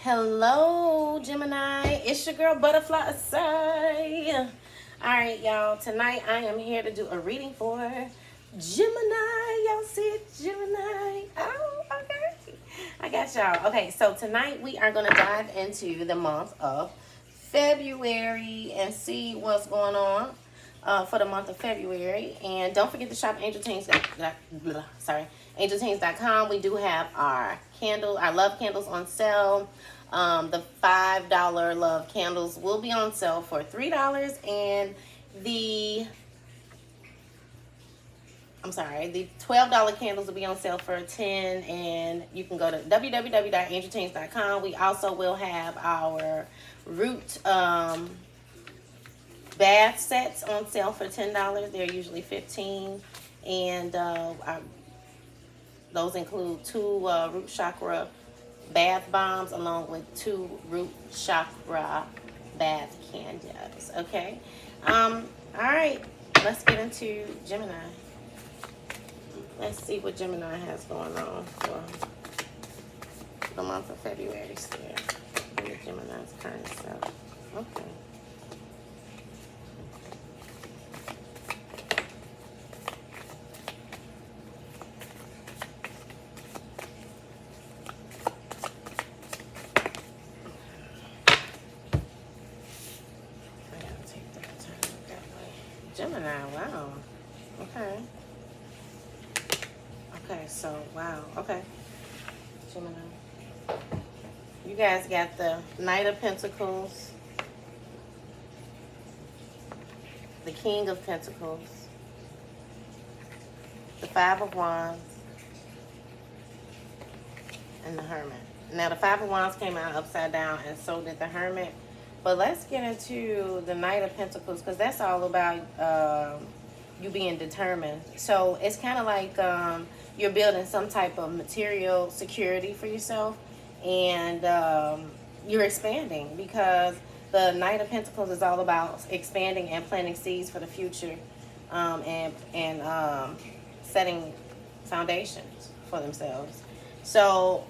Hello, Gemini. It's your girl, Butterfly Asai. All right, y'all. Tonight, I am here to do a reading for Gemini. Y'all see it, Gemini? Oh, okay. I got y'all. Okay, so tonight we are going to dive into the month of February and see what's going on for the month of February. And don't forget to shop angelteens.com. We do have our love candles on sale. The $5 love candles will be on sale for $3, and the $12 candles will be on sale for $10, and you can go to www.angelteens.com. We also will have our root bath sets on sale for $10. They're usually $15, and those include 2 root chakra bath bombs along with 2 root chakra bath candles. Okay. All right. Let's get into Gemini. Let's see what Gemini has going on for the month of February still. And the Gemini's current self. Okay. Gemini, wow. Okay. Okay, so, wow. Okay. Gemini. You guys got the Knight of Pentacles, the King of Pentacles, the 5 of Wands, and the Hermit. Now, the 5 of Wands came out upside down, and so did the Hermit. But let's get into the Knight of Pentacles, because that's all about you being determined. So it's kind of like you're building some type of material security for yourself, and you're expanding, because the Knight of Pentacles is all about expanding and planting seeds for the future, and setting foundations for themselves. So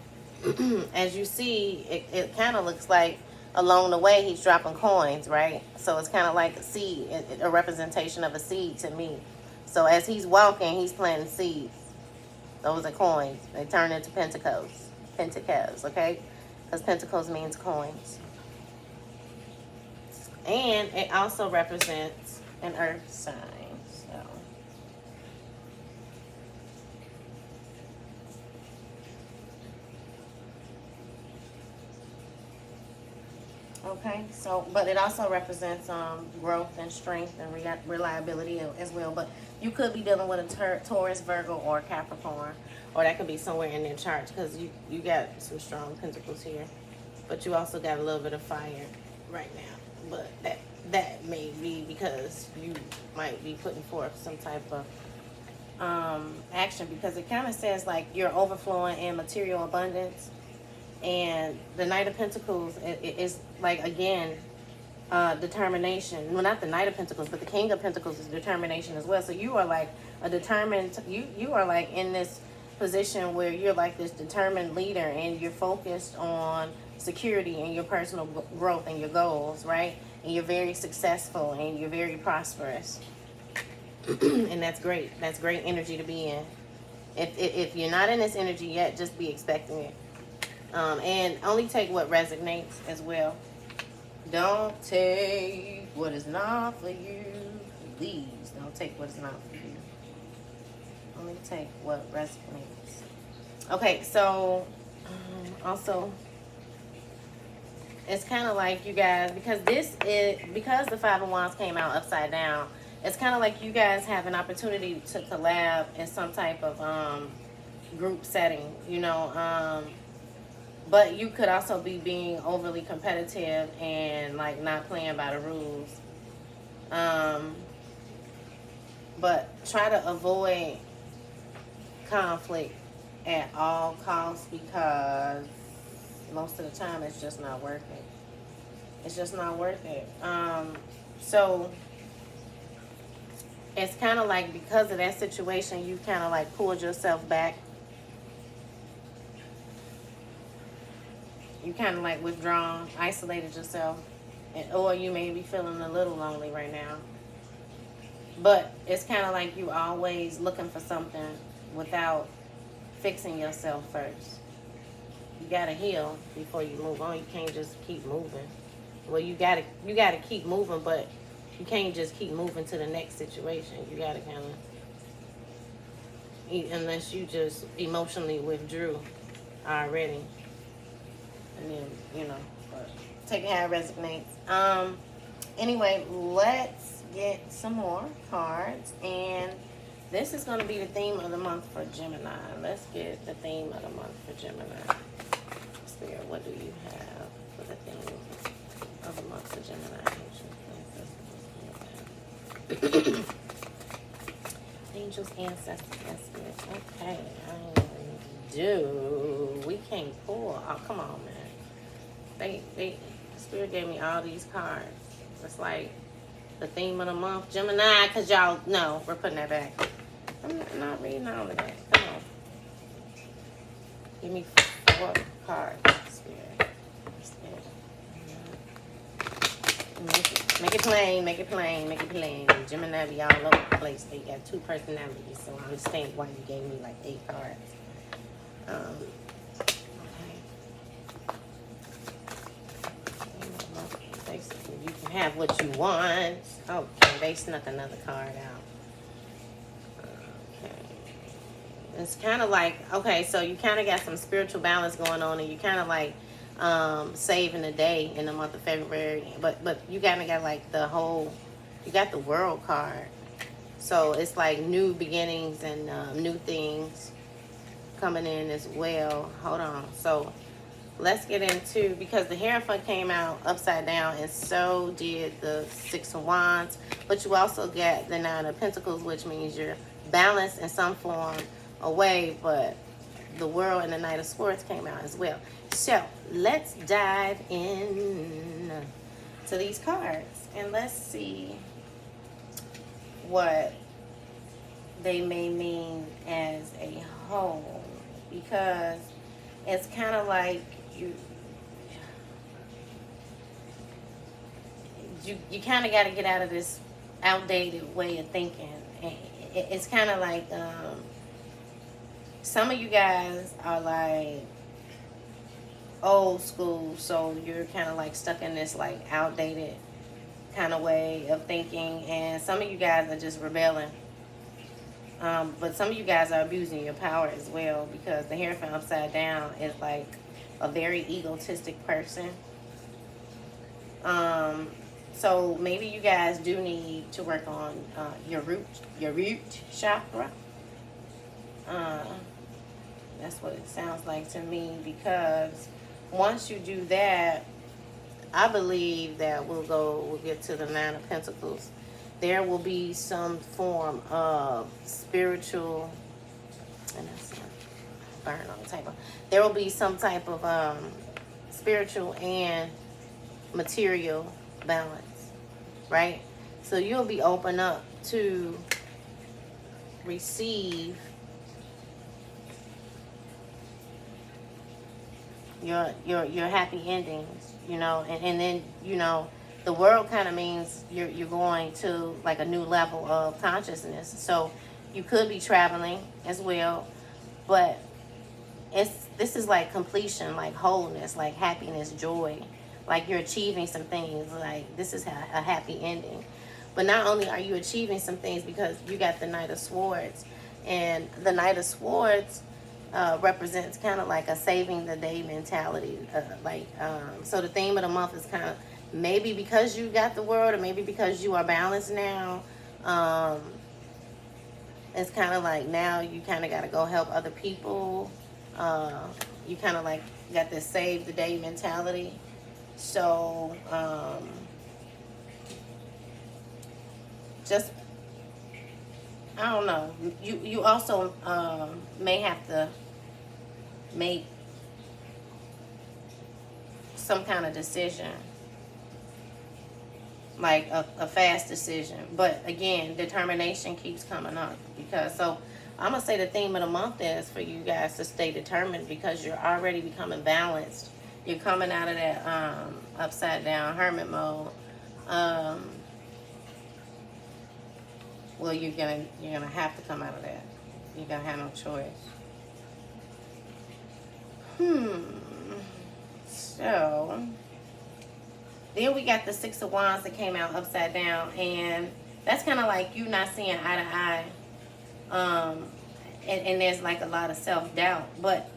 as you see, it kind of looks like along the way he's dropping coins, right? So it's kind of like a seed, a representation of a seed to me. So as he's walking, he's planting seeds. Those are coins. They turn into pentacles. Pentacles, okay? Because pentacles means coins. And it also represents an earth sign. Okay, so, but it also represents growth and strength and reliability as well. But you could be dealing with a Taurus, Virgo, or Capricorn, or that could be somewhere in their chart, because you got some strong pentacles here, but you also got a little bit of fire right now. But that may be because you might be putting forth some type of action, because it kind of says like you're overflowing in material abundance. And the Knight of Pentacles is like, again, determination. Well, not the Knight of Pentacles, but the King of Pentacles is determination as well. So you are like a determined, you are like in this position where you're like this determined leader, and you're focused on security and your personal growth and your goals, right? And you're very successful and you're very prosperous. And that's great. That's great energy to be in. If you're not in this energy yet, just be expecting it. And only take what resonates as well. Don't take what is not for you. Please don't take what is not for you. Only take what resonates. Okay, so also it's kind of like you guys, because the 5 of Wands came out upside down, it's kind of like you guys have an opportunity to collab in some type of group setting, you know. But you could also be being overly competitive and like not playing by the rules. But try to avoid conflict at all costs, because most of the time it's just not worth it. It's just not worth it. So it's kind of like, because of that situation, you kind of like pulled yourself back. You kind of like withdrawn, isolated yourself, or you may be feeling a little lonely right now. But it's kind of like you always looking for something without fixing yourself first. You gotta heal before you move on. You can't just keep moving. Well, you gotta keep moving, but you can't just keep moving to the next situation. You gotta kind of, unless you just emotionally withdrew already, and then but take it how it resonates. Anyway, let's get some more cards, and this is going to be the theme of the month for Gemini. Let's get the theme of the month for Gemini. Spirit, what do you have for the theme of the month for Gemini? Angels, ancestors, and spirits. Okay, we can't pull. Oh, come on, man. Spirit gave me all these cards. It's like the theme of the month, Gemini, because y'all know we're putting that back. I'm not reading all of that. Come on. Give me 4 cards, Spirit. Make it plain, make it plain, make it plain. Gemini be all over the place. They got 2 personalities, so I understand why you gave me like 8 cards. Basically, you can have what you want. Okay, they snuck another card out. Okay. It's kind of like, okay, so you kind of got some spiritual balance going on, and you kind of like saving the day in the month of February. But you kind of got like you got the world card. So it's like new beginnings and new things coming in as well. Hold on. So let's get into, because the Hierophant came out upside down, and so did the 6 of Wands. But you also get the 9 of Pentacles, which means you're balanced in some form or way. But the World and the Knight of Swords came out as well. So let's dive in to these cards, and let's see what they may mean as a whole, because it's kind of like you kind of got to get out of this outdated way of thinking. It's kind of like some of you guys are like old school, so you're kind of like stuck in this like outdated kind of way of thinking, and some of you guys are just rebelling. But some of you guys are abusing your power as well, because the Hierophant upside down is like a very egotistic person. So maybe you guys do need to work on your root chakra. That's what it sounds like to me, because once you do that, I believe that we'll get to the 9 of Pentacles. There will be some form of spiritual, and that's burn on the table. There will be some type of spiritual and material balance, right? So you'll be open up to receive your happy endings, and then the world kind of means you're going to like a new level of consciousness. So you could be traveling as well, but this is like completion, like wholeness, like happiness, joy, like you're achieving some things. Like this is a happy ending. But not only are you achieving some things, because you got the Knight of Swords, and the Knight of Swords represents kind of like a saving the day mentality. So the theme of the month is kind of maybe because you got the world, or maybe because you are balanced now. It's kind of like now you kind of got to go help other people. You kind of like got this save the day mentality. So just, I don't know. You also may have to make some kind of decision, like a fast decision. But again, determination keeps coming up, because so I'm gonna say the theme of the month is for you guys to stay determined, because you're already becoming balanced You're coming out of that upside down hermit mode. Well, you're gonna have to come out of that. You're gonna have no choice. So then we got the Six of Wands that came out upside down, and that's kind of like you not seeing eye to eye. And there's like a lot of self-doubt. But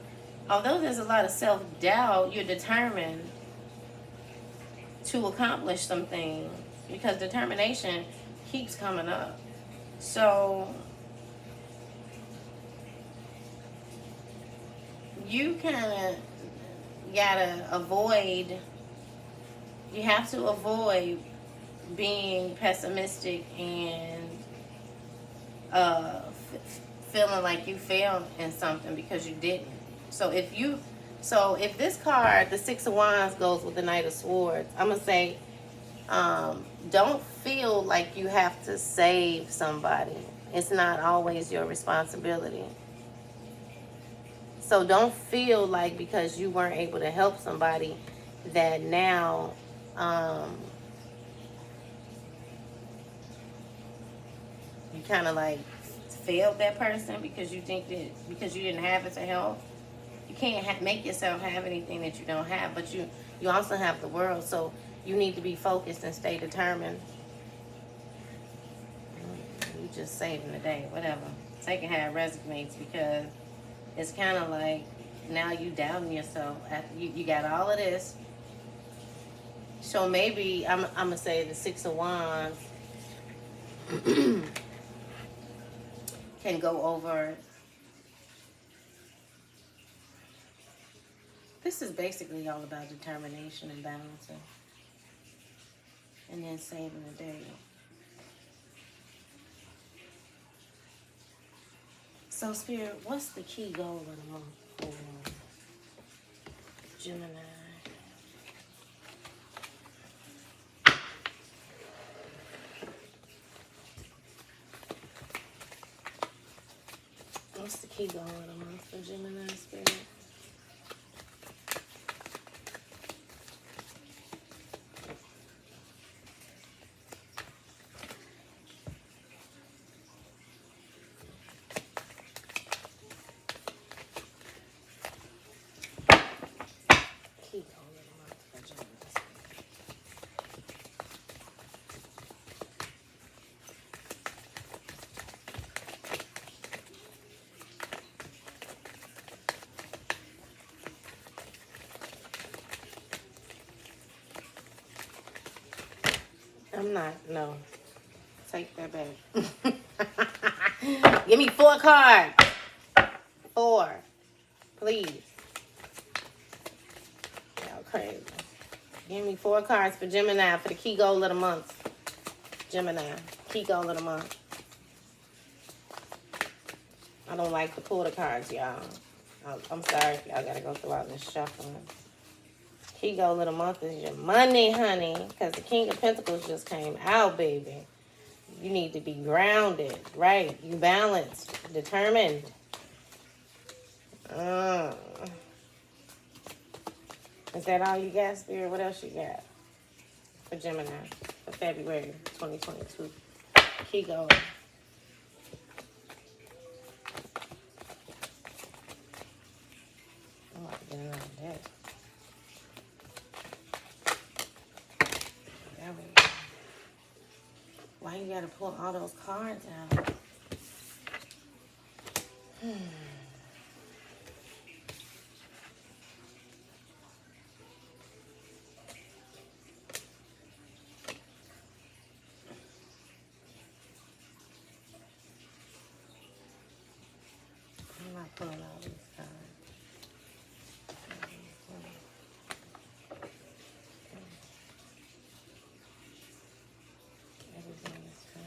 although there's a lot of self-doubt, you're determined to accomplish some things because determination keeps coming up. So you kind of gotta avoid, you have to avoid being pessimistic and feeling like you failed in something because you didn't. So if this card, the Six of Wands, goes with the Knight of Swords, I'm gonna say, don't feel like you have to save somebody. It's not always your responsibility. So don't feel like because you weren't able to help somebody that now you kind of like failed that person because you think that because you didn't have it to help. You can't make yourself have anything that you don't have, but you also have the world, so you need to be focused and stay determined. You just saving the day, whatever. Taking how it resonates, because it's kind of like now you doubting yourself. You got all of this. So maybe I'm going to say the Six of Wands can go over. This is basically all about determination and balancing. And then saving the day. So, Spirit, what's the key goal of the month for Gemini? What's the key goal of the month for Gemini, Spirit? I'm not, no. Take that back. Give me 4 cards. 4. Please. Y'all crazy. Give me 4 cards for Gemini for the key goal of the month. Gemini, key goal of the month. I don't like to pull the cards, y'all. I'm sorry if y'all gotta go through all this shuffling. Key goal of the month is your money, honey. Because the King of Pentacles just came out, baby. You need to be grounded, right? You balanced, determined. Is that all you got, Spirit? What else you got for Gemini for February 2022? Key goal. I'm about to get another deck. Why you gotta pull all those cards out? I'm not pulling all these cards. Everything is fine.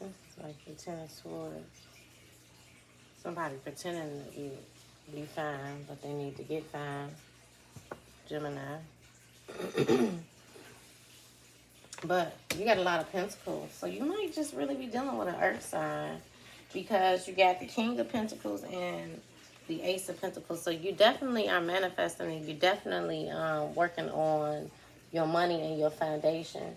This is like the Ten of Swords. Somebody pretending to be fine, but they need to get fine. Gemini. But you got a lot of pentacles. So you might just really be dealing with an earth sign. Because you got the King of Pentacles and the Ace of Pentacles. So you definitely are manifesting, and you're definitely working on your money and your foundation.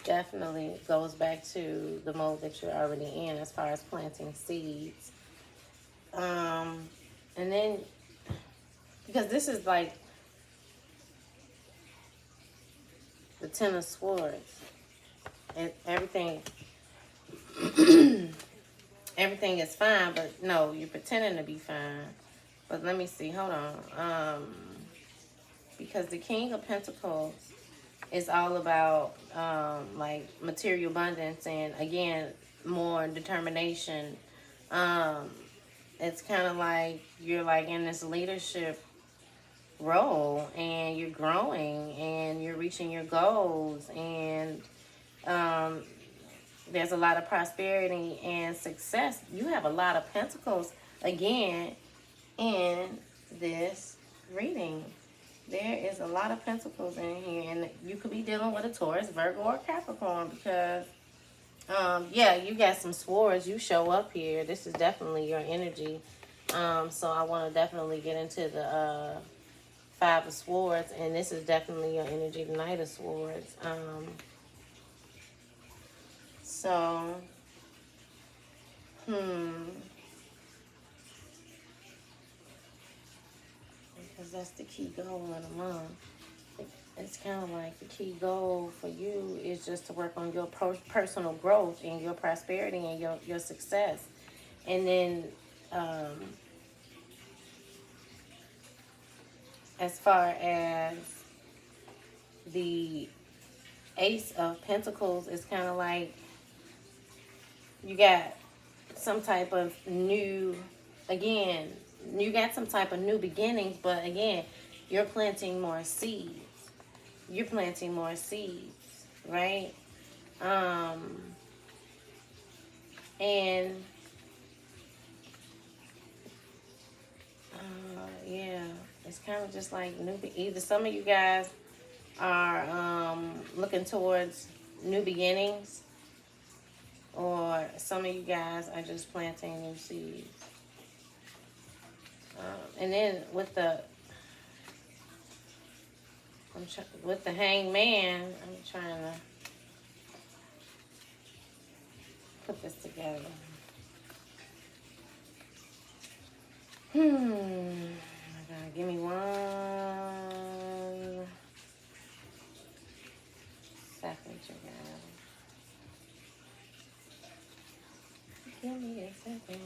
Definitely goes back to the mode that you're already in as far as planting seeds. And then, because this is like the Ten of Swords. And everything, everything is fine, but no, you're pretending to be fine. But let me see, hold on. Because the King of Pentacles is all about like material abundance and, again, more determination. It's kind of like you're like in this leadership role, and you're growing and you're reaching your goals, and there's a lot of prosperity and success. You have a lot of pentacles again in this reading. There is a lot of pentacles in here, and you could be dealing with a Taurus, Virgo, or Capricorn, because yeah, you got some swords. You show up here. This is definitely your energy. So I want to definitely get into the Five of Swords, and this is definitely your energy, the Knight of Swords. So, because that's the key goal of the month. It's kind of like the key goal for you is just to work on your personal growth and your prosperity and your success. And then as far as the Ace of Pentacles, it's kind of like you got some type of new, again, you got some type of new beginnings, but again, you're planting more seeds. You're planting more seeds, right? And yeah, it's kind of just like new. Either some of you guys are looking towards new beginnings, or some of you guys are just planting new seeds. And then with the Hangman, I'm trying to put this together. Oh my God, give me 1 second, you guys. Give me a second.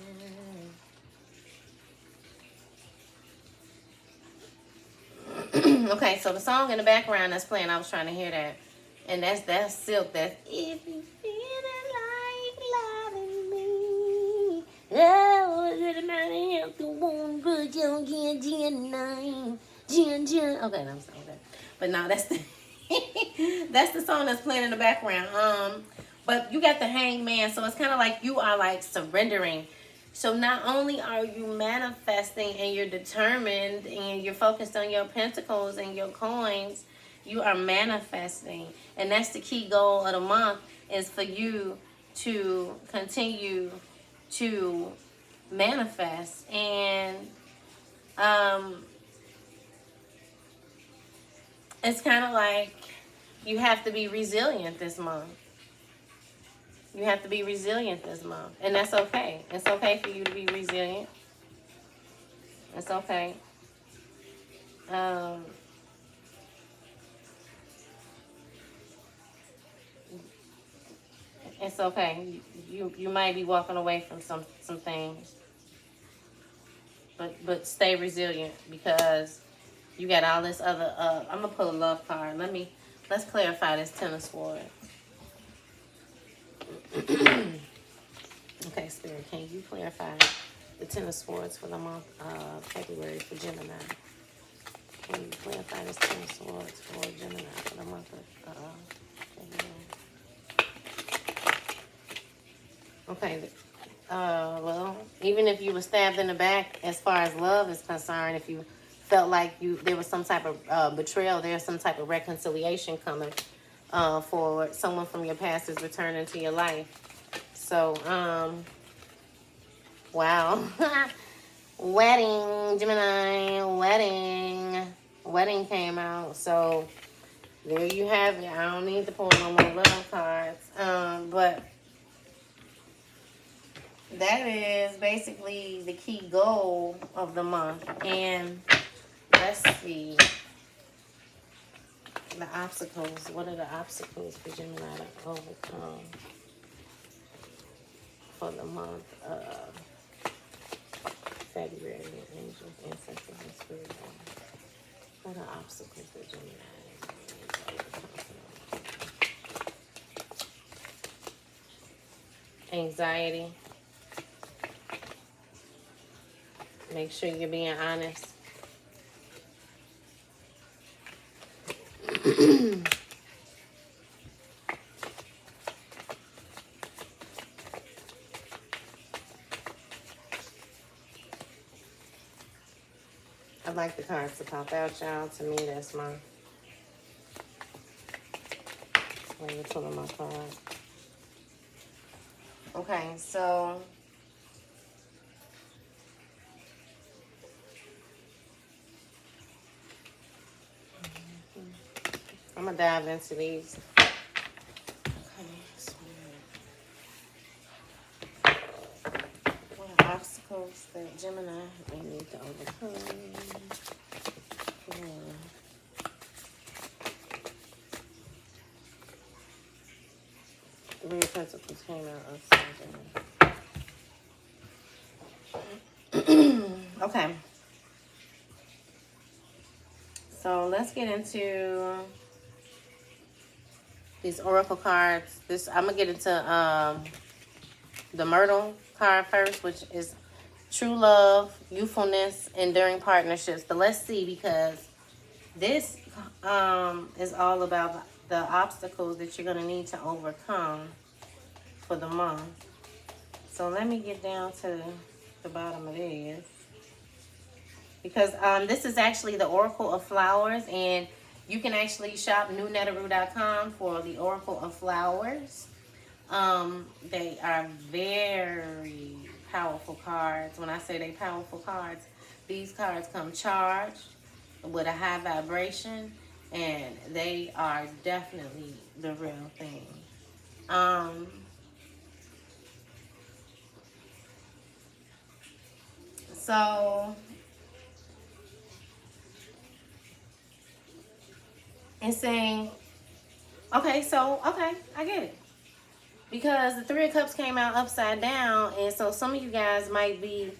Okay, so the song in the background that's playing, I was trying to hear that. And that's Silk. That's if you feeling like loving me. Oh, is it my help to one good young Gemini? Okay, I'm saying that. But no, that's the that's the song that's playing in the background. But you got the Hangman, so it's kind of like you are like surrendering. So not only are you manifesting and you're determined and you're focused on your pentacles and your coins, you are manifesting. And that's the key goal of the month, is for you to continue to manifest. And it's kind of like you have to be resilient this month. You have to be resilient this month. And that's okay. It's okay for you to be resilient. It's okay. It's okay. You might be walking away from some things. But stay resilient, because you got all this other I'm gonna pull a love card. Let's clarify this Ten of Swords. Okay, Spirit, can you clarify the Ten of Swords for the month of February for Gemini? Can you clarify this Ten of Swords for Gemini for the month of February? Okay. Well, even if you were stabbed in the back, as far as love is concerned, if you felt like there was some type of betrayal, there's some type of reconciliation coming. for someone from your past is returning to your life. So, wow. Wedding, Gemini, wedding. Wedding came out. So, there you have it. I don't need to pull no more love cards. But that is basically the key goal of the month. And let's see. The obstacles. What are the obstacles for Gemini to overcome for the month of February? Angels, ancestors, and spirit guides. What are obstacles for Gemini? Anxiety. Make sure you're being honest. I'd like the cards to pop out, y'all. To me, that's my way of pulling my cards. Okay, so I'm gonna dive into these. Okay, so what are obstacles that Gemini may need to overcome? Three of Pentacles came out upside down. Okay. So let's get into these oracle cards. I'm gonna get into the Myrtle card first, which is true love, youthfulness, enduring partnerships. But let's see, because this is all about the obstacles that you're gonna need to overcome for the month. So let me get down to the bottom of this, because this is actually the Oracle of Flowers, and you can actually shop newnetaroo.com for the Oracle of Flowers. They are very powerful cards. When I say they powerful cards, these cards come charged with a high vibration, and they are definitely the real thing. So and saying, okay, I get it. Because the Three of Cups came out upside down, and so some of you guys might be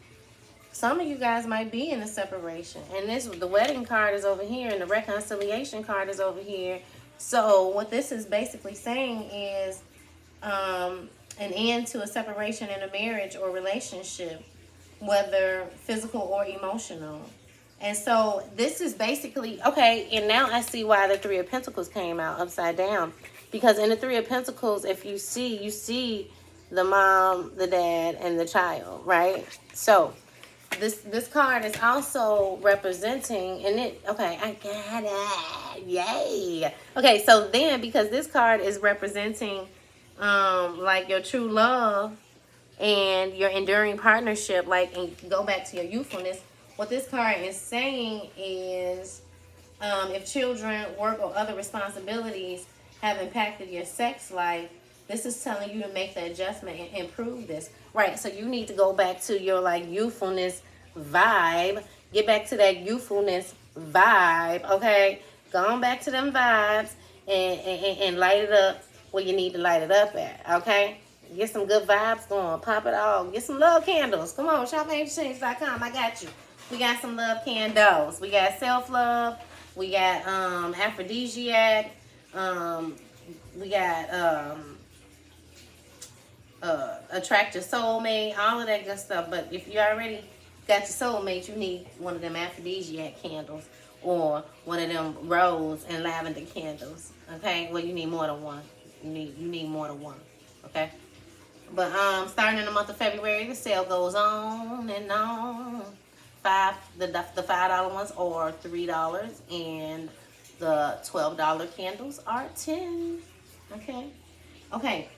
in a separation. And the wedding card is over here, and the reconciliation card is over here. So what this is basically saying is an end to a separation in a marriage or relationship, whether physical or emotional. And so this is basically, okay, and now I see why the Three of Pentacles came out upside down. Because in the Three of Pentacles, if you see the mom, the dad, and the child, right? So this card is also representing, and okay, I got it. Yay. Okay, so then because this card is representing like your true love and your enduring partnership, like, and go back to your youthfulness. What this card is saying is if children, work, or other responsibilities have impacted your sex life, this is telling you to make the adjustment and improve this. Right, so you need to go back to your like youthfulness vibe. Get back to that youthfulness vibe, okay? Go on back to them vibes and light it up where you need to light it up at, okay? Get some good vibes going. Pop it all. Get some love candles. Come on, shopangechange.com. I got you. We got some love candles. We got self-love. We got aphrodisiac. We got attract your soulmate. All of that good stuff. But if you already got your soulmate, you need one of them aphrodisiac candles or one of them rose and lavender candles. Okay? Well, you need more than one. You need more than one. Okay? But starting in the month of February, the sale goes on and on. The $5 ones are $3, and The $12 candles are 10. Okay. Okay.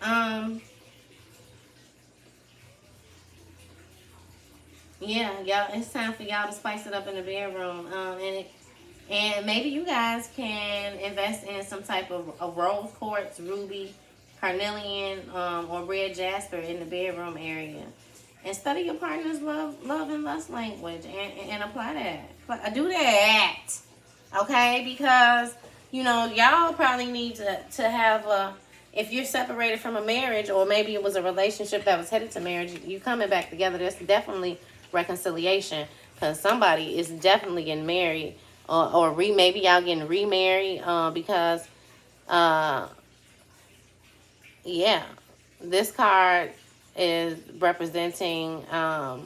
Yeah, y'all. It's time for y'all to spice it up in the bedroom. And maybe you guys can invest in some type of a rose quartz, ruby, carnelian, or red jasper in the bedroom area. And study your partner's love and lust language, and apply that. Do that, okay? Because y'all probably need to have a. If you're separated from a marriage, or maybe it was a relationship that was headed to marriage, you coming back together. There's definitely reconciliation, because somebody is definitely getting married, or maybe y'all getting remarried, because yeah, this card is representing, I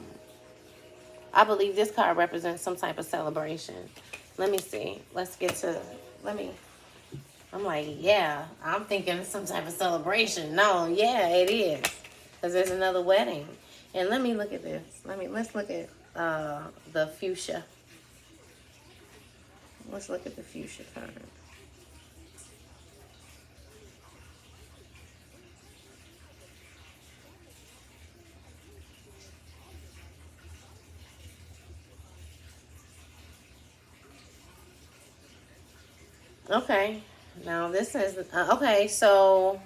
believe this card represents some type of celebration. Let me see. I'm like, yeah, I'm thinking some type of celebration. No, yeah, it is. Because there's another wedding. And let me look at this. Let's look at the fuchsia. Let's look at the fuchsia card. Okay. Now this is, okay, so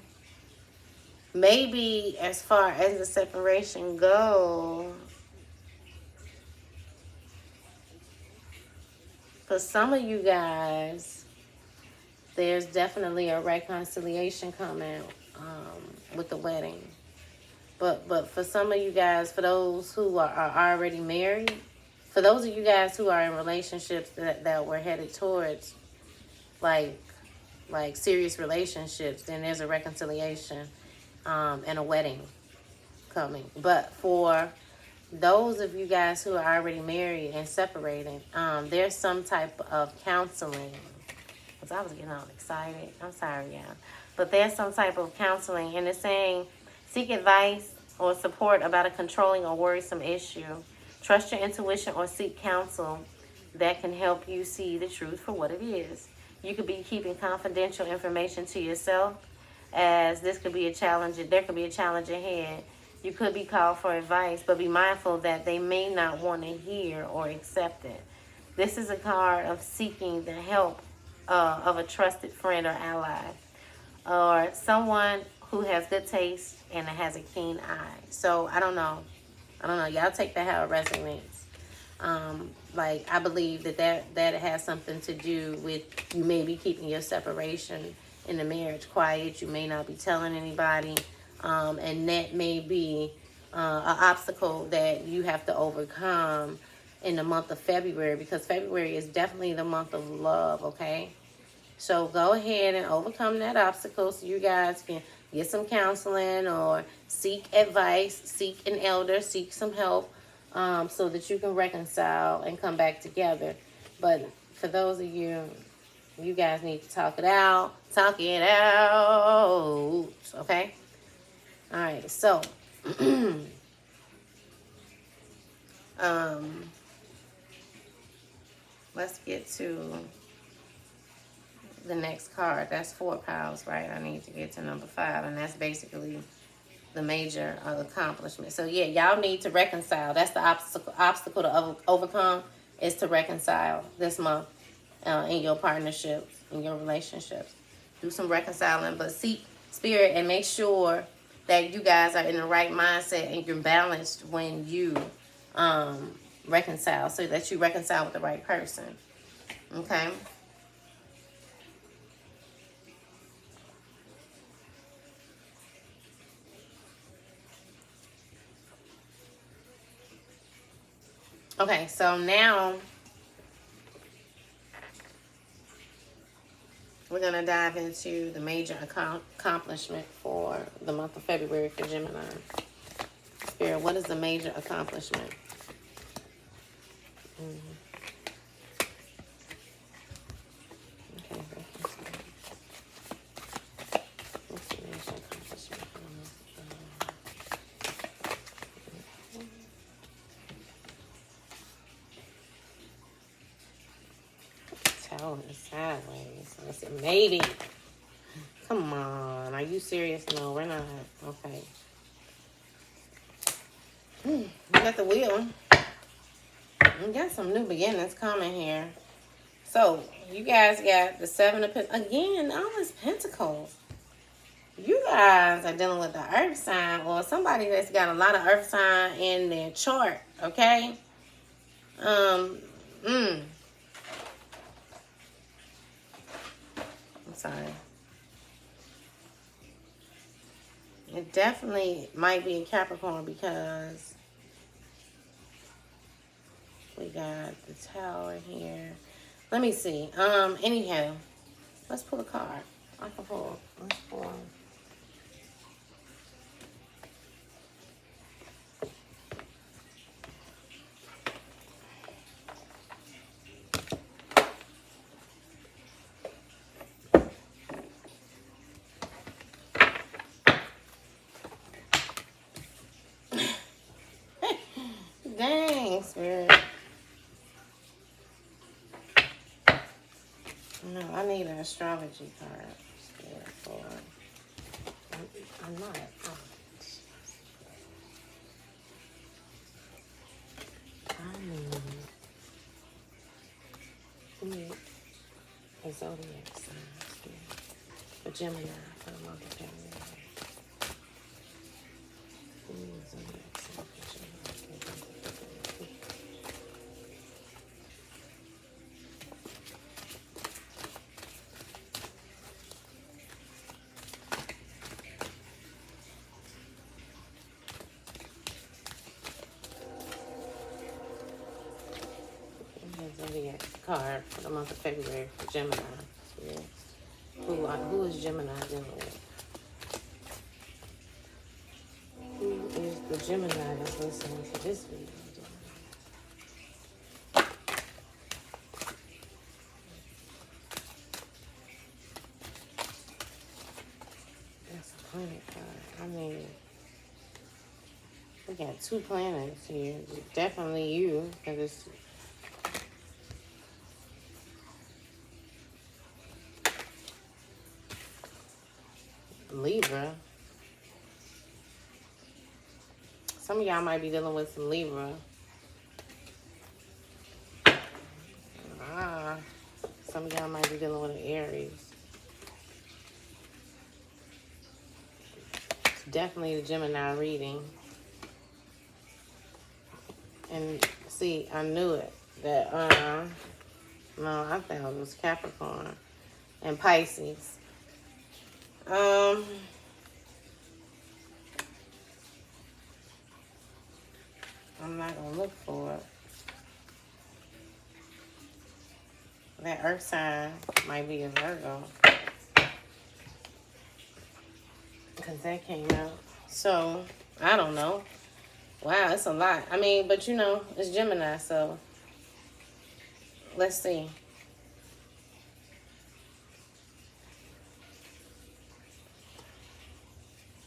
maybe as far as the separation go, for some of you guys, there's definitely a reconciliation coming with the wedding. But for some of you guys, for those who are already married, for those of you guys who are in relationships that were headed towards like serious relationships, then there's a reconciliation and a wedding coming. But for those of you guys who are already married and separating, there's some type of counseling. Because I was getting all excited. I'm sorry, y'all. But there's some type of counseling, and it's saying seek advice or support about a controlling or worrisome issue. Trust your intuition or seek counsel that can help you see the truth for what it is. You could be keeping confidential information to yourself, as this could be a challenge. There could be a challenge ahead. You could be called for advice, but be mindful that they may not want to hear or accept it. This is a card of seeking the help of a trusted friend or ally, or someone who has good taste and has a keen eye. So I don't know. Y'all take that how it resonates. I believe that has something to do with you maybe keeping your separation in the marriage quiet. You may not be telling anybody, and that may be an obstacle that you have to overcome in the month of February, because February is definitely the month of love, okay? So go ahead and overcome that obstacle so you guys can get some counseling or seek advice, seek an elder, seek some help, so that you can reconcile and come back together. But for those of you, you guys need to talk it out. Talk it out. Okay? All right. So, let's get to the next card. That's 4 piles, right? I need to get to number 5, and that's basically the major accomplishment. So yeah, y'all need to reconcile. That's the obstacle to overcome, is to reconcile this month in your partnerships, in your relationships. Do some reconciling, but seek spirit and make sure that you guys are in the right mindset and you're balanced when you reconcile, so that you reconcile with the right person. Okay? Okay, so now we're going to dive into the major accomplishment for the month of February for Gemini. Spirit, what is the major accomplishment? Okay, what's the major accomplishment for the month? Tower. Oh, it's sideways. Let's see. Maybe. Come on. Are you serious? No, we're not. Okay. We got the wheel. We got some new beginnings coming here. So, you guys got the 7 of Pentacles. Again, all this Pentacles. You guys are dealing with the earth sign or somebody that's got a lot of earth sign in their chart, okay? I'm sorry. It definitely might be a Capricorn because we got the Tower here. Let me see. Anyhow, let's pull a card. I can pull. Let's pull. Dang, Spirit. No, I need an astrology card. Spirit, for. I'm not. I need a zodiac sign for Gemini for the month of February. Zodiac sign for Gemini. Zodiac card for the month of February for Gemini. Yeah. Who is Gemini dealing with? Who is the Gemini that's listening to this video? That's a planet card. I mean, we got 2 planets here. Definitely you, because it's Libra. Some of y'all might be dealing with some Libra. Some of y'all might be dealing with an Aries. It's definitely the Gemini reading. And see, I knew it. That, no, I thought it was Capricorn and Pisces. I'm not gonna look for it. That earth sign might be a Virgo. Because that came out. So, I don't know. Wow, it's a lot. I mean, but you know, it's Gemini, so let's see.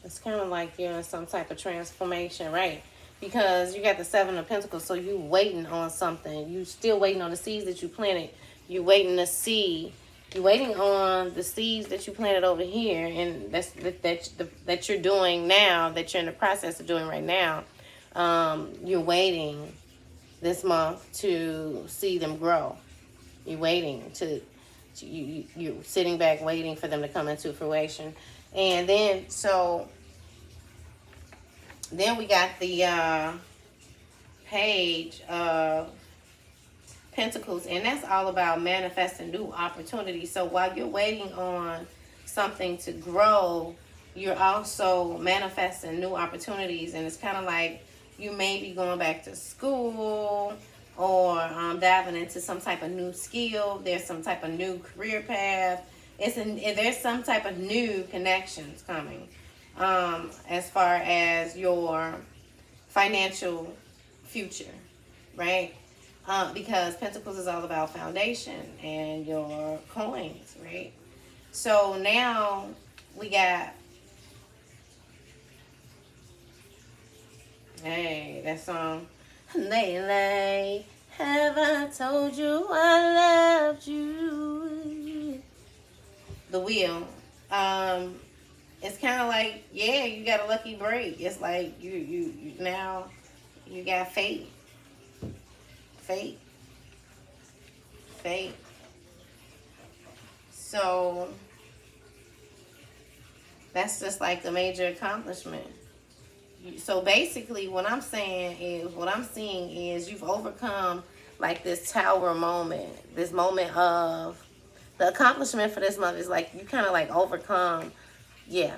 It's kind of like you're in some type of transformation, right? Because you got the 7 of Pentacles, so you waiting on something. You still waiting on the seeds that you planted. You waiting to see. You're waiting on the seeds that you planted over here, and that you're doing now, that you're in the process of doing right now. You're waiting this month to see them grow. You're waiting you're sitting back waiting for them to come into fruition. And then, then we got the Page of Pentacles, and that's all about manifesting new opportunities. So while you're waiting on something to grow, you're also manifesting new opportunities. And it's kind of like you may be going back to school or diving into some type of new skill. There's some type of new career path. There's some type of new connections coming as far as your financial future, right? Because Pentacles is all about foundation and your coins, right? So now we got, hey, that song, Lately, have I told you I loved you? The Wheel. It's kind of like, yeah, you got a lucky break. It's like you now you got fate, fate, fate. So that's just like a major accomplishment. So basically, what I'm seeing is you've overcome like this tower moment, this moment of the accomplishment for this month is like you kind of like overcome, yeah,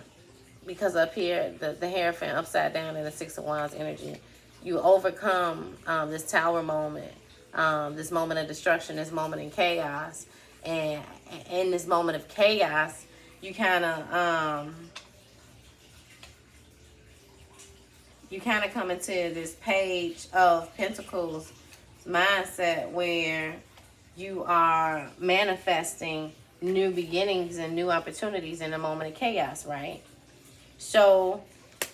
because up here the Hierophant upside down in the Six of Wands energy, you overcome this tower moment, this moment of destruction, this moment in chaos, and in this moment of chaos, you kind of come into this Page of Pentacles mindset where you are manifesting new beginnings and new opportunities in a moment of chaos, right? So,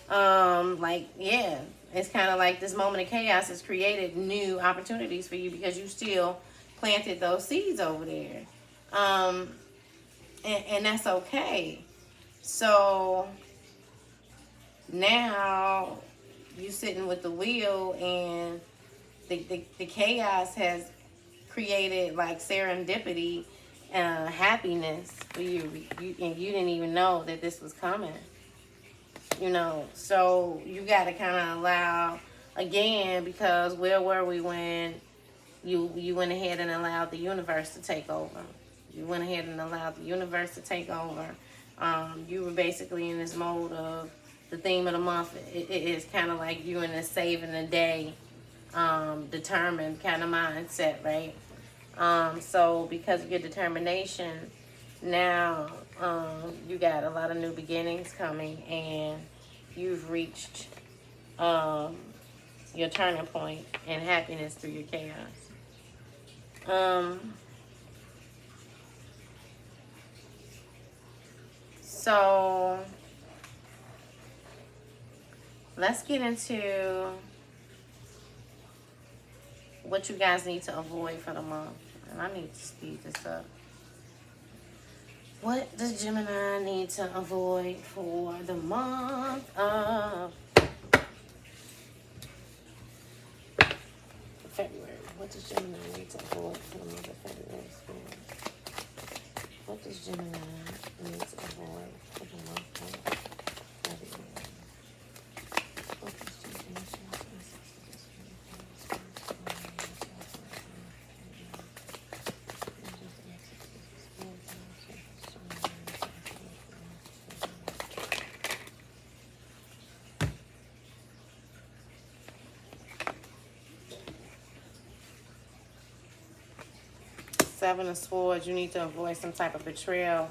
like, yeah, it's kind of like this moment of chaos has created new opportunities for you because you still planted those seeds over there. And that's okay. So now you sitting with the Wheel, and the chaos has created like serendipity, happiness for you. And you didn't even know that this was coming. So you got to kind of allow, again, because where were we when you went ahead and allowed the universe to take over? You went ahead and allowed the universe to take over. You were basically in this mode of the theme of the month. It is kind of like you in a saving the day, determined kind of mindset, right? So because of your determination, now you got a lot of new beginnings coming, and you've reached your turning point and happiness through your chaos. So let's get into what you guys need to avoid for the month. And I need to speed this up. What does Gemini need to avoid for the month of February? What does Gemini need to avoid for the month of February? What does Gemini need to avoid for the month of February? What does Gemini Seven of Swords, you need to avoid some type of betrayal.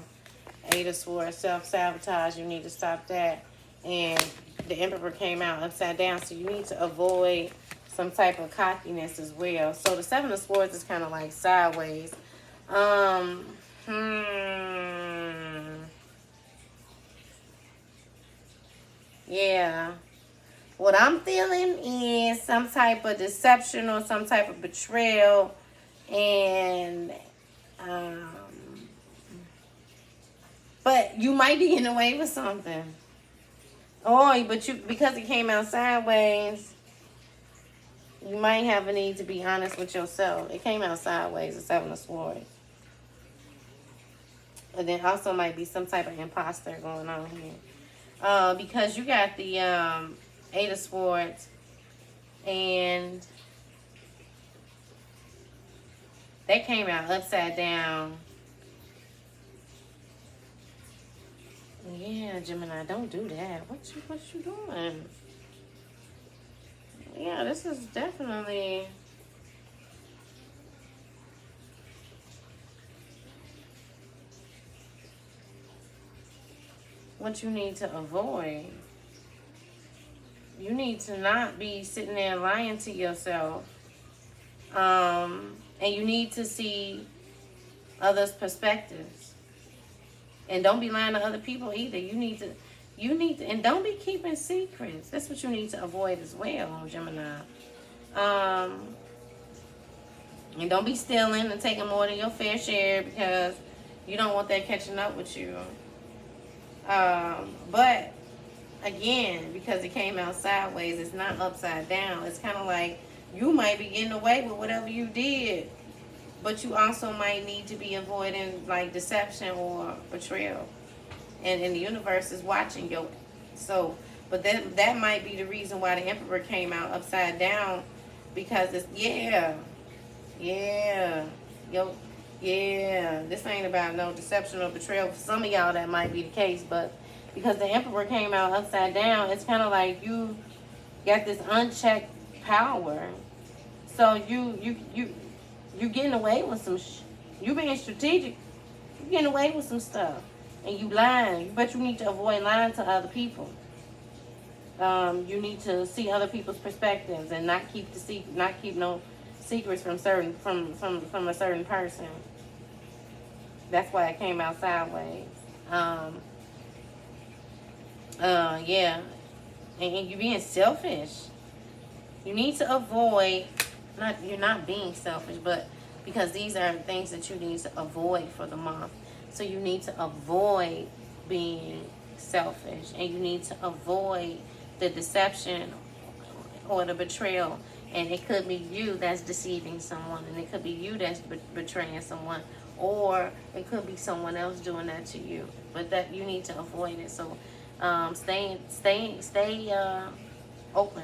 Eight of Swords, self-sabotage, you need to stop that. And the Emperor came out upside down, so you need to avoid some type of cockiness as well. So the Seven of Swords is kind of like sideways. Yeah. What I'm feeling is some type of deception or some type of betrayal. And but you might be getting away with something, but because it came out sideways, you might have a need to be honest with yourself. It came out sideways, the Seven of Swords, and then also might be some type of imposter going on here, because you got the Eight of Swords, and that came out upside down. Yeah, Gemini, don't do that. What you doing? Yeah, this is definitely what you need to avoid. You need to not be sitting there lying to yourself. And you need to see others' perspectives. And don't be lying to other people either. You need to, and don't be keeping secrets. That's what you need to avoid as well, Gemini. And don't be stealing and taking more than your fair share, because You don't want that catching up with you. But again, because it came out sideways, it's not upside down. It's kind of like you might be getting away with whatever you did, but you also might need to be avoiding like deception or betrayal. And the universe is watching you. So, but that might be the reason why the Emperor came out upside down, because it's this ain't about no deception or betrayal. For some of y'all, that might be the case, but because the Emperor came out upside down, it's kind of like you got this unchecked power. So you getting away with some. You being strategic. You getting away with some stuff, and you lying. But you need to avoid lying to other people. You need to see other people's perspectives and not keep no secrets from a certain person. That's why it came out sideways. Yeah, and you're being selfish. You need to avoid. You're not being selfish, but because these are things that you need to avoid for the month. So you need to avoid being selfish, and you need to avoid the deception or the betrayal. And it could be you that's deceiving someone, and it could be you that's betraying someone, or it could be someone else doing that to you. But that you need to avoid it. So stay open.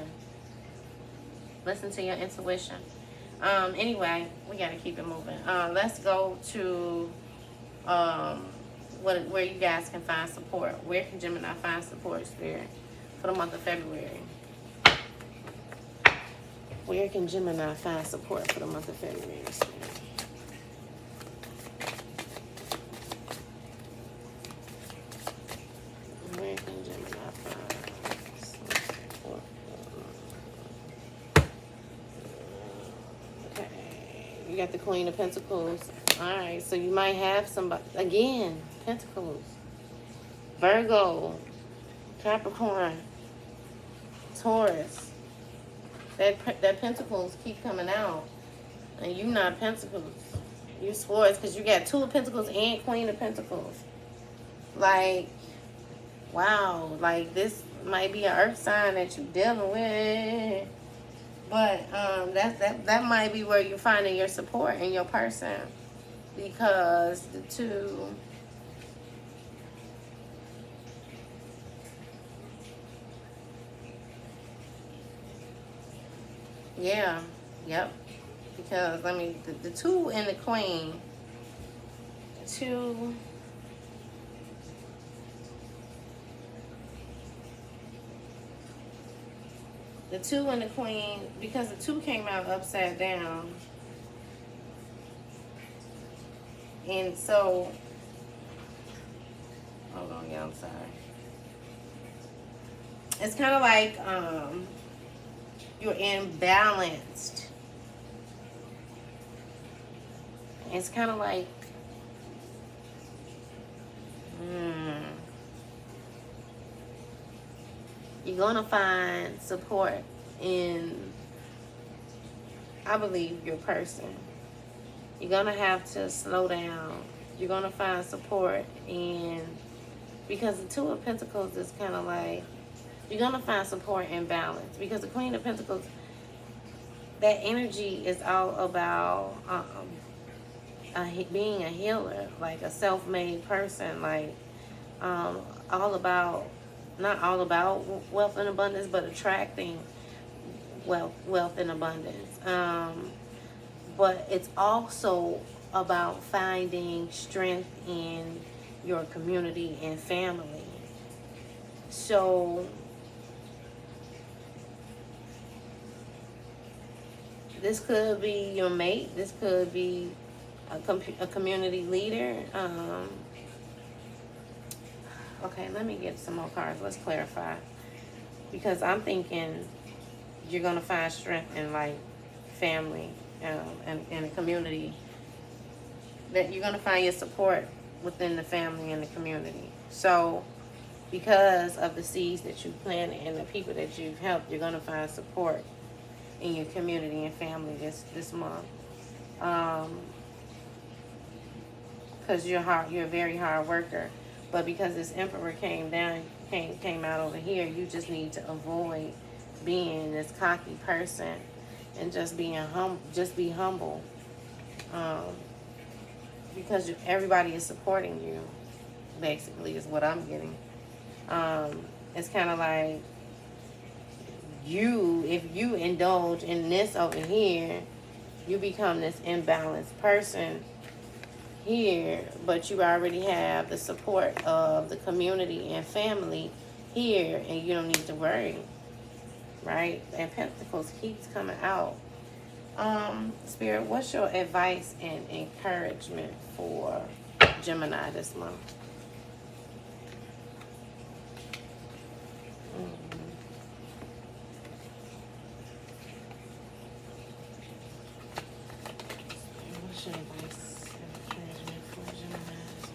Listen to your intuition. Anyway, we gotta keep it moving. Let's go to where you guys can find support. Where can Gemini find support, Spirit, for the month of February? Where can Gemini find support for the month of February, Spirit? Where can Gemini find support? Okay, you got the Queen of Pentacles. All right, so you might have somebody, again, Pentacles, Virgo, Capricorn, Taurus. That Pentacles keep coming out, and you not Pentacles. You Swords, because you got 2 of Pentacles and Queen of Pentacles. Like, wow, like this might be an earth sign that you're dealing with. But that might be where you're finding your support in your person, because the 2. Yeah, yep. Because the 2 and the Queen, 2. The 2 and the Queen, because the 2 came out upside down. And so, hold on, yeah, I'm sorry. It's kind of like you're imbalanced. It's kind of like you're going to find support in, I believe, your person. You're going to have to slow down. You're going to find support in, because the 2 of Pentacles is kind of like, you're going to find support and balance. Because the Queen of Pentacles, that energy is all about being a healer, like a self-made person, like all about, not all about wealth and abundance, but attracting wealth and abundance. But it's also about finding strength in your community and family. So this could be your mate. This could be a community leader. Okay, let me get some more cards. Let's clarify. Because I'm thinking you're going to find strength in, like, family and a community. That you're going to find your support within the family and the community. So, because of the seeds that you've planted and the people that you've helped, you're going to find support in your community and family this month. because you're a very hard worker. But because this Emperor came out over here, you just need to avoid being this cocky person and just be humble. Because everybody is supporting you, basically, is what I'm getting. It's kind of like if you indulge in this over here, you become this imbalanced person here, but you already have the support of the community and family here, and you don't need to worry, right? And Pentacles keeps coming out. Spirit, what's your advice and encouragement for Gemini this month? What's your advice and encouragement for Gemini this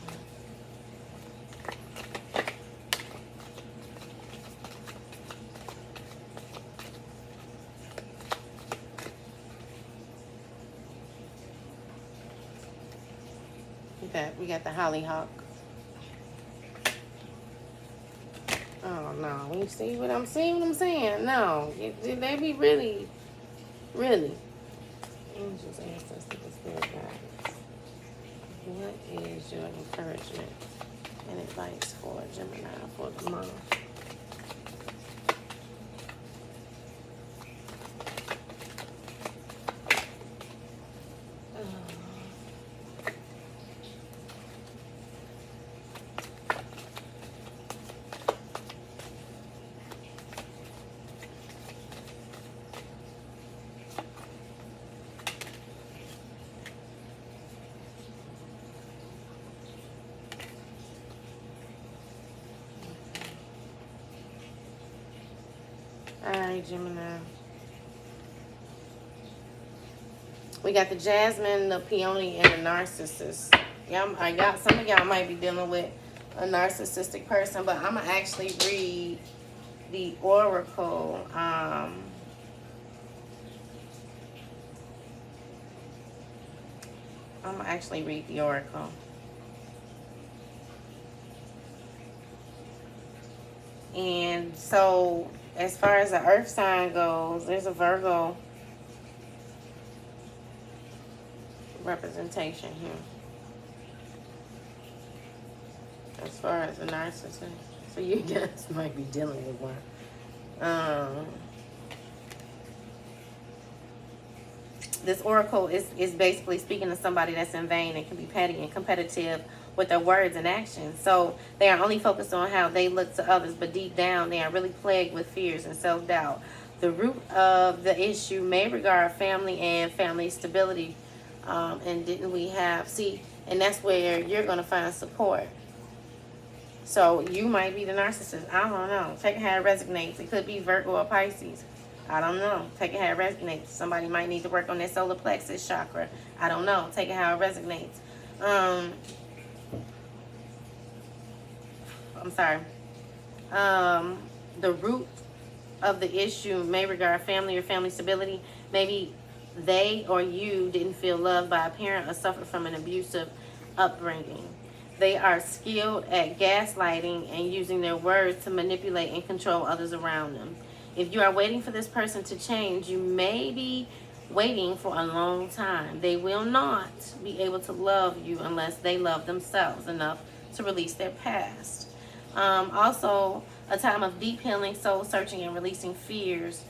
month? We got the hollyhock. Oh no, you see what I'm saying? No, they be really. Angels, ancestors, spirit guides. What is your encouragement and advice for Gemini for the month? Alright, Gemini. We got the Jasmine, the Peony, and the Narcissist. Some of y'all might be dealing with a narcissistic person, but I'm going to actually read the Oracle. I'm going to actually read the Oracle. And so, as far as the earth sign goes, there's a Virgo representation here. As far as the narcissist. So you guys might be dealing with one. This oracle is basically speaking to somebody that's in vain and can be petty and competitive with their words and actions. So they are only focused on how they look to others, but deep down they are really plagued with fears and self-doubt. The root of the issue may regard family and family stability. And didn't we have, and that's where you're going to find support. So you might be the narcissist. I don't know. Take it how it resonates. It could be Virgo or Pisces. I don't know. Take it how it resonates. Somebody might need to work on their solar plexus chakra. I don't know. Take it how it resonates. I'm sorry. The root of the issue may regard family or family stability. Maybe they or you didn't feel loved by a parent or suffered from an abusive upbringing. They are skilled at gaslighting and using their words to manipulate and control others around them. If you are waiting for this person to change, you may be waiting for a long time. They will not be able to love you unless they love themselves enough to release their past. Also, a time of deep healing, soul searching, and releasing fears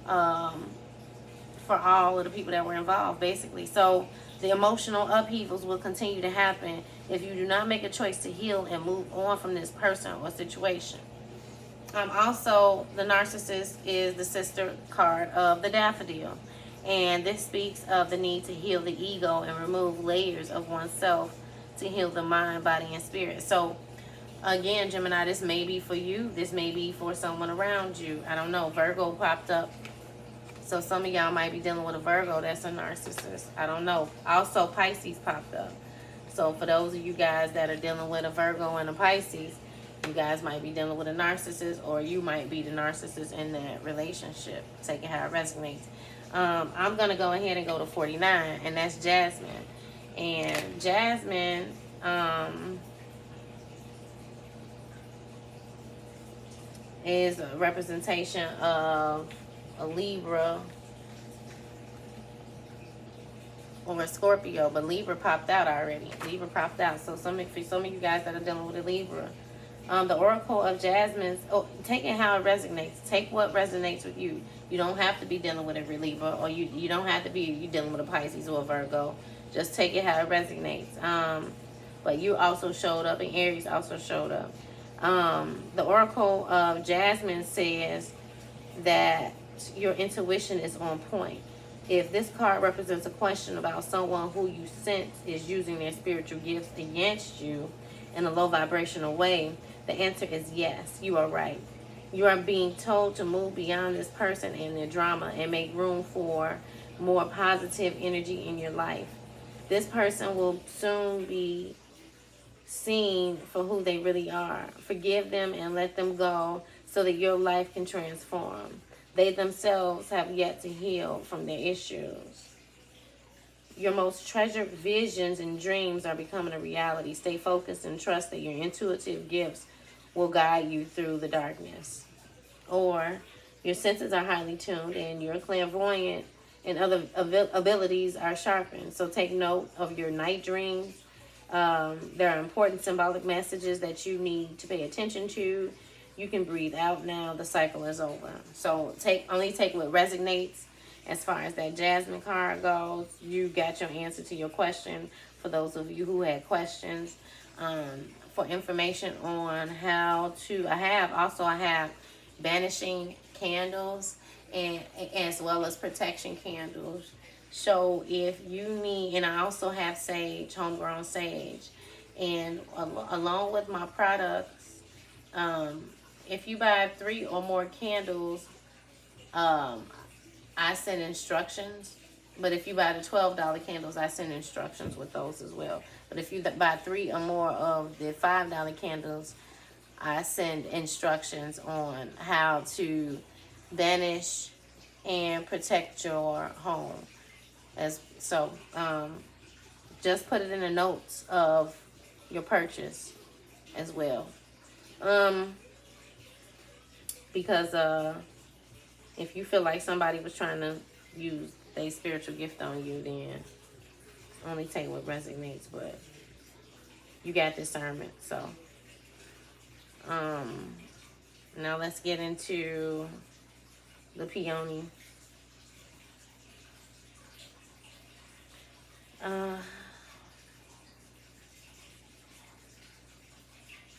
for all of the people that were involved, basically. So the emotional upheavals will continue to happen if you do not make a choice to heal and move on from this person or situation. Also, the narcissist is the sister card of the daffodil. And this speaks of the need to heal the ego and remove layers of oneself to heal the mind, body, and spirit. So, again, Gemini, this may be for you. This may be for someone around you. I don't know. Virgo popped up. So some of y'all might be dealing with a Virgo that's a narcissist. I don't know. Also, Pisces popped up. So for those of you guys that are dealing with a Virgo and a Pisces, you guys might be dealing with a narcissist, or you might be the narcissist in that relationship. Take it how it resonates. I'm going to go ahead and go to 49, and that's Jasmine. And Jasmine is a representation of a Libra or a Scorpio, but Libra popped out already. Libra popped out. So for some of you guys that are dealing with a Libra, the Oracle of Jasmine, take it how it resonates. Take what resonates with you. You don't have to be dealing with a Libra, or you don't have to be you dealing with a Pisces or a Virgo. Just take it how it resonates. But you also showed up, and Aries also showed up. The Oracle of Jasmine says that your intuition is on point. If this card represents a question about someone who you sense is using their spiritual gifts against you in a low vibrational way, the answer is yes, you are right. You are being told to move beyond this person and their drama and make room for more positive energy in your life. This person will soon be seen for who they really are. Forgive them and let them go so that your life can transform. They themselves have yet to heal from their issues. Your most treasured visions and dreams are becoming a reality. Stay focused and trust that your intuitive gifts will guide you through the darkness. Or your senses are highly tuned and your clairvoyant and other abilities are sharpened. So take note of your night dreams. There are important symbolic messages that you need to pay attention to. You can breathe out now. The cycle is over. So only take what resonates. As far as that Jasmine card goes, you got your answer to your question. For those of you who had questions, for information on how to, I have banishing candles and as well as protection candles. So if you need, and I also have sage, homegrown sage, and along with my products, if you buy 3 or more candles, I send instructions. But if you buy the $12 candles, I send instructions with those as well. But if you buy 3 or more of the $5 candles, I send instructions on how to banish and protect your home. Just put it in the notes of your purchase as well. Because if you feel like somebody was trying to use their spiritual gift on you, then only take what resonates. But you got discernment. So now let's get into the peony.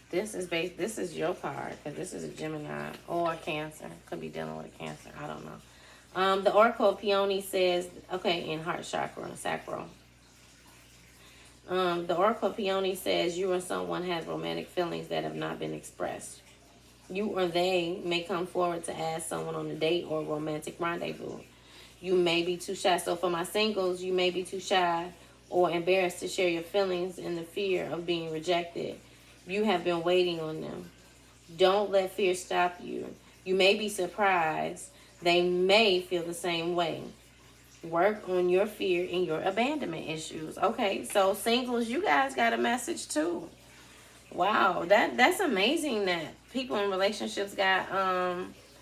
This is your card, because this is a Gemini or a Cancer. Could be dealing with a Cancer. I don't know. The Oracle of Peony says, okay, in heart chakra, sacral. The Oracle of Peony says you or someone has romantic feelings that have not been expressed. You or they may come forward to ask someone on a date or romantic rendezvous. You may be too shy. So for my singles, you may be too shy or embarrassed to share your feelings in the fear of being rejected. You have been waiting on them. Don't let fear stop you. You may be surprised. They may feel the same way. Work on your fear and your abandonment issues. Okay, so singles, you guys got a message too. Wow, that's amazing that people in relationships got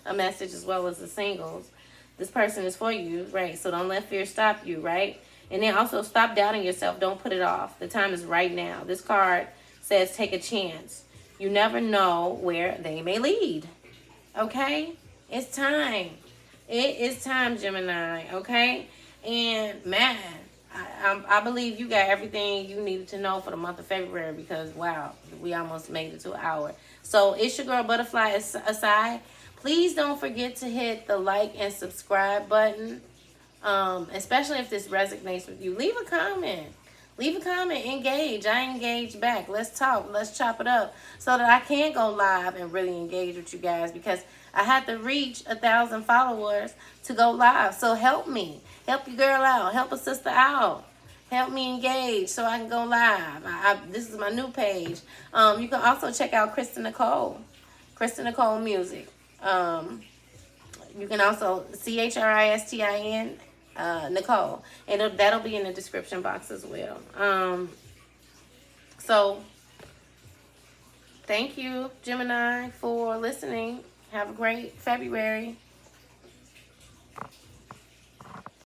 a message as well as the singles. This person is for you, right? So don't let fear stop you, right? And then also stop doubting yourself. Don't put it off. The time is right now. This card says take a chance. You never know where they may lead. Okay? It's time. It is time, Gemini. Okay? And man, I believe you got everything you needed to know for the month of February, because wow, we almost made it to an hour. So it's your girl Butterfly aside. Please don't forget to hit the like and subscribe button. Especially if this resonates with you. Leave a comment. Leave a comment. Engage. I engage back. Let's talk. Let's chop it up so that I can go live and really engage with you guys, because I had to reach 1,000 followers to go live. So help me. Help your girl out. Help a sister out. Help me engage so I can go live. This is my new page. You can also check out Kristen Nicole. Kristen Nicole Music. You can also CHRISTIN Nicole, and that'll be in the description box as well. So thank you, Gemini, for listening. Have a great February.